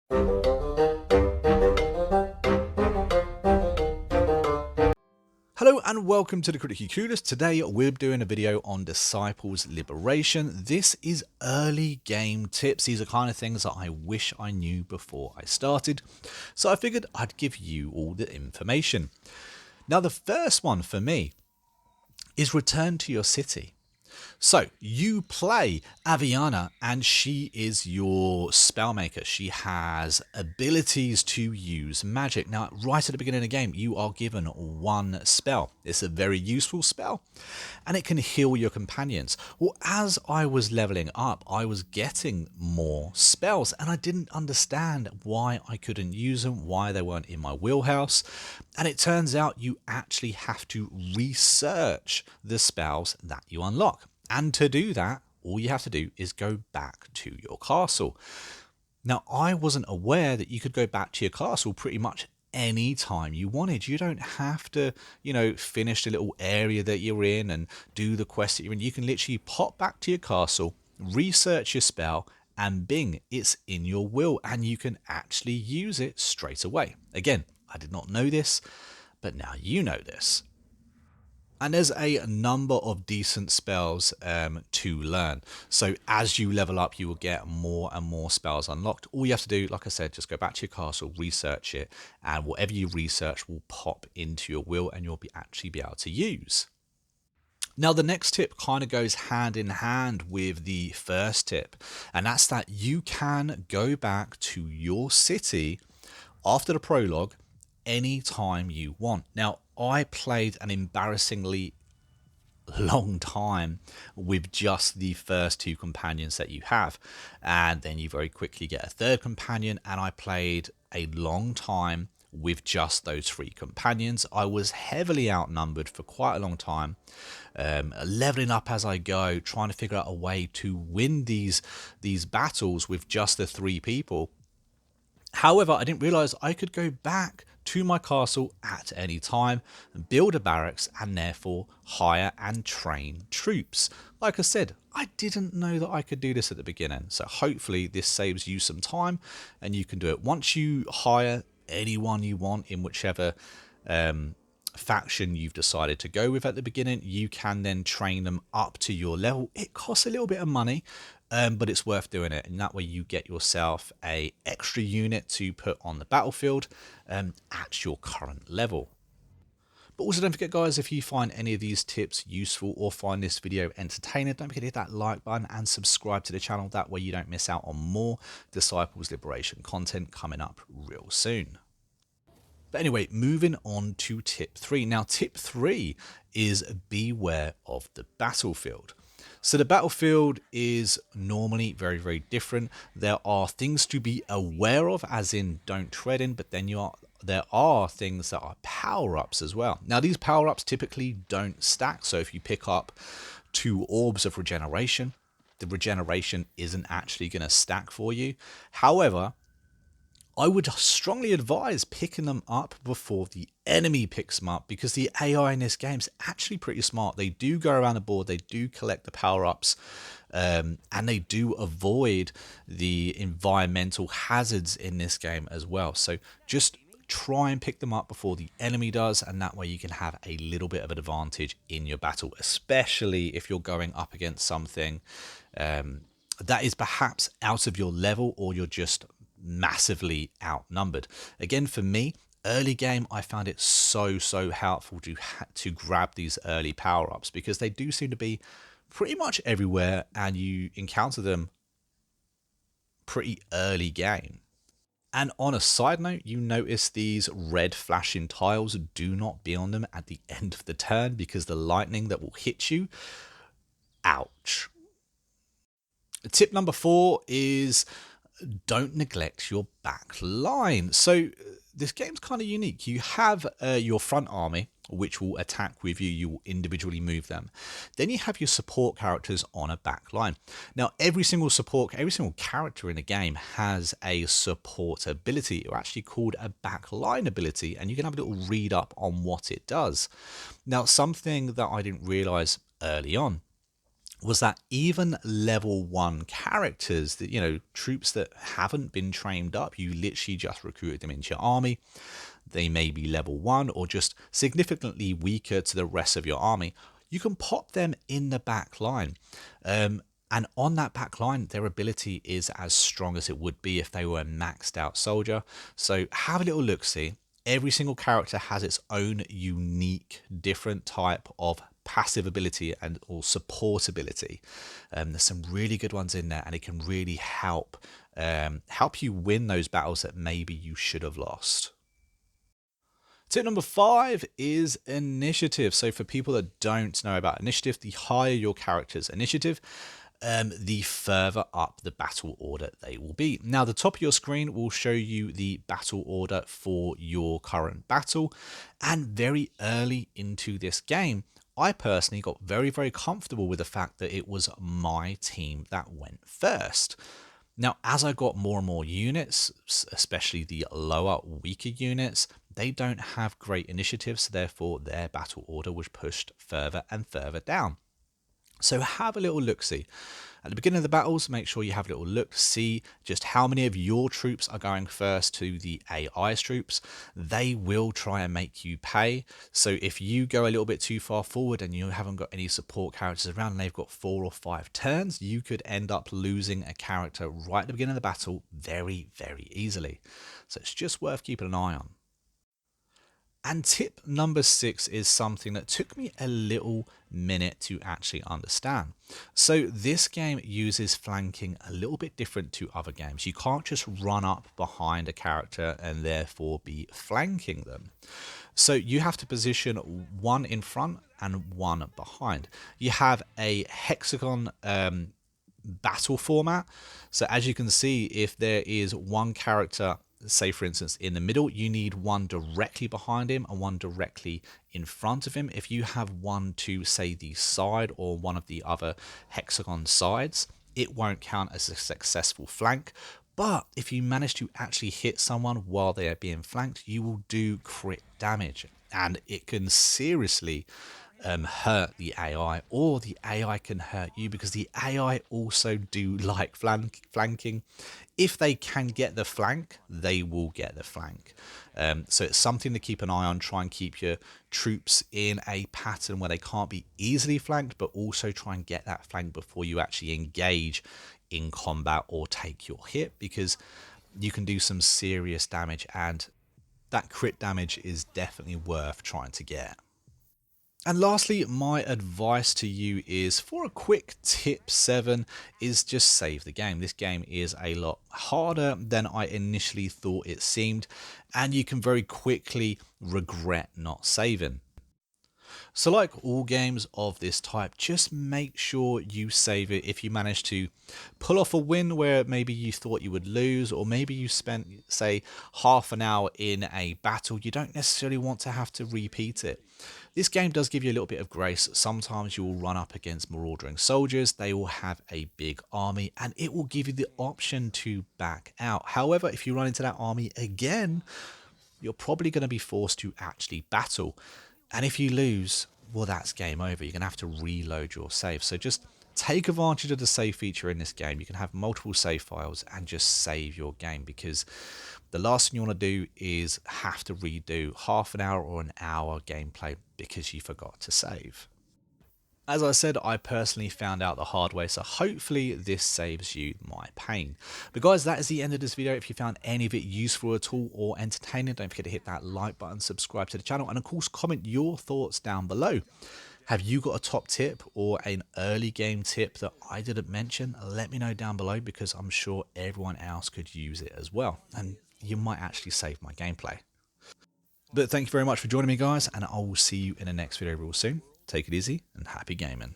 Hello and welcome to the Critically Clueless. Today we're doing a video on Disciples Liberation. This is early game tips. These are kind of things that I wish I knew before I started. So I figured I'd give you all the information. Now the first one for me is return to your city. So you play Aviana and she is your spellmaker. She has abilities to use magic. Now, right at the beginning of the game, you are given one spell. It's a very useful spell and it can heal your companions. Well, as I was leveling up, I was getting more spells and I didn't understand why I couldn't use them, why they weren't in my wheelhouse. And it turns out you actually have to research the spells that you unlock. And to do that, all you have to do is go back to your castle. Now, I wasn't aware that you could go back to your castle pretty much any time you wanted. You don't have to, finish the little area that you're in and do the quest that you're in. You can literally pop back to your castle, research your spell, and bing, it's in your will, and you can actually use it straight away. Again, I did not know this, but now you know this. And there's a number of decent spells to learn. So as you level up, you will get more and more spells unlocked. All you have to do, like I said, just go back to your castle, research it, and whatever you research will pop into your will and you'll actually be able to use. Now, the next tip kind of goes hand in hand with the first tip, and that's that you can go back to your city after the prologue anytime you want. Now, I played an embarrassingly long time with just the first two companions that you have, and then you very quickly get a third companion, and I played a long time with just those three companions. I was heavily outnumbered for quite a long time, leveling up as I go, trying to figure out a way to win these battles with just the three people. However, I didn't realize I could go back to my castle at any time, build a barracks, and therefore hire and train troops. Like I said, I didn't know that I could do this at the beginning, so hopefully this saves you some time and you can do it. Once you hire anyone you want in whichever faction you've decided to go with at the beginning, you can then train them up to your level. It costs a little bit of money, but it's worth doing it, and that way you get yourself a extra unit to put on the battlefield at your current level. But also don't forget, guys, if you find any of these tips useful or find this video entertaining, don't forget to hit that like button and subscribe to the channel. That way you don't miss out on more Disciples Liberation content coming up real soon. But anyway, moving on to tip 3. Now, tip 3 is beware of the battlefield. So the battlefield is normally very, very different. There are things to be aware of, as in don't tread in, but then there are things that are power-ups as well. Now, these power-ups typically don't stack. So if you pick up 2 orbs of regeneration, the regeneration isn't actually going to stack for you. However, I would strongly advise picking them up before the enemy picks them up, because the AI in this game is actually pretty smart. They do go around the board, they do collect the power-ups, and they do avoid the environmental hazards in this game as well. So just try and pick them up before the enemy does, and that way you can have a little bit of an advantage in your battle, especially if you're going up against something that is perhaps out of your level, or you're just massively outnumbered. Again, for me, early game, I found it so helpful to grab these early power-ups, because they do seem to be pretty much everywhere and you encounter them pretty early game. And on a side note, you notice these red flashing tiles. Do not be on them at the end of the turn, because the lightning that will hit you, ouch. Tip number 4 is don't neglect your back line. So this game's kind of unique. You have your front army, which will attack with you. You will individually move them. Then you have your support characters on a back line. Now, every single character in the game has a support ability, or actually called a back line ability, and you can have a little read up on what it does. Now, something that I didn't realize early on was that even level 1 characters, that troops that haven't been trained up, you literally just recruited them into your army. They may be level 1 or just significantly weaker to the rest of your army. You can pop them in the back line. And on that back line, their ability is as strong as it would be if they were a maxed out soldier. So have a little look see. Every single character has its own unique, different type of passive ability and or support ability. There's some really good ones in there, and it can really help you win those battles that maybe you should have lost. Tip number 5 is initiative. So for people that don't know about initiative, the higher your character's initiative, the further up the battle order they will be. Now, the top of your screen will show you the battle order for your current battle. And very early into this game, I personally got very, very comfortable with the fact that it was my team that went first. Now, as I got more and more units, especially the lower, weaker units, they don't have great initiatives, so therefore their battle order was pushed further and further down. So have a little look-see. At the beginning of the battles, make sure you have a little look to see just how many of your troops are going first to the AI's troops. They will try and make you pay. So if you go a little bit too far forward and you haven't got any support characters around and they've got 4 or 5 turns, you could end up losing a character right at the beginning of the battle very, very easily. So it's just worth keeping an eye on. And tip number 6 is something that took me a little minute to actually understand. So this game uses flanking a little bit different to other games. You can't just run up behind a character and therefore be flanking them. So you have to position one in front and one behind. You have a hexagon battle format. So as you can see, if there is one character, say for instance in the middle, you need one directly behind him and one directly in front of him. If you have one to say the side or one of the other hexagon sides, it won't count as a successful flank. But if you manage to actually hit someone while they are being flanked, you will do crit damage, and it can seriously hurt the AI, or the AI can hurt you, because the AI also do like flanking. If they can get the flank, they will get the flank. So it's something to keep an eye on. Try and keep your troops in a pattern where they can't be easily flanked, but also try and get that flank before you actually engage in combat or take your hit, because you can do some serious damage, and that crit damage is definitely worth trying to get. And lastly, my advice to you is, for a quick tip 7, is just save the game. This game is a lot harder than I initially thought it seemed, and you can very quickly regret not saving. So like all games of this type, just make sure you save it if you manage to pull off a win where maybe you thought you would lose, or maybe you spent, say, half an hour in a battle. You don't necessarily want to have to repeat it. This game does give you a little bit of grace. Sometimes you will run up against marauding soldiers. They will have a big army, and it will give you the option to back out. However, if you run into that army again, you're probably going to be forced to actually battle. And if you lose, well, that's game over. You're going to have to reload your save. So just take advantage of the save feature in this game. You can have multiple save files and just save your game, because the last thing you want to do is have to redo half an hour or an hour gameplay because you forgot to save. As I said, I personally found out the hard way, so hopefully this saves you my pain. But guys, that is the end of this video. If you found any of it useful at all or entertaining, don't forget to hit that like button, subscribe to the channel, and of course comment your thoughts down below. Have you got a top tip or an early game tip that I didn't mention? Let me know down below, because I'm sure everyone else could use it as well, and you might actually save my gameplay. But thank you very much for joining me, guys, and I will see you in the next video real soon. Take it easy and happy gaming.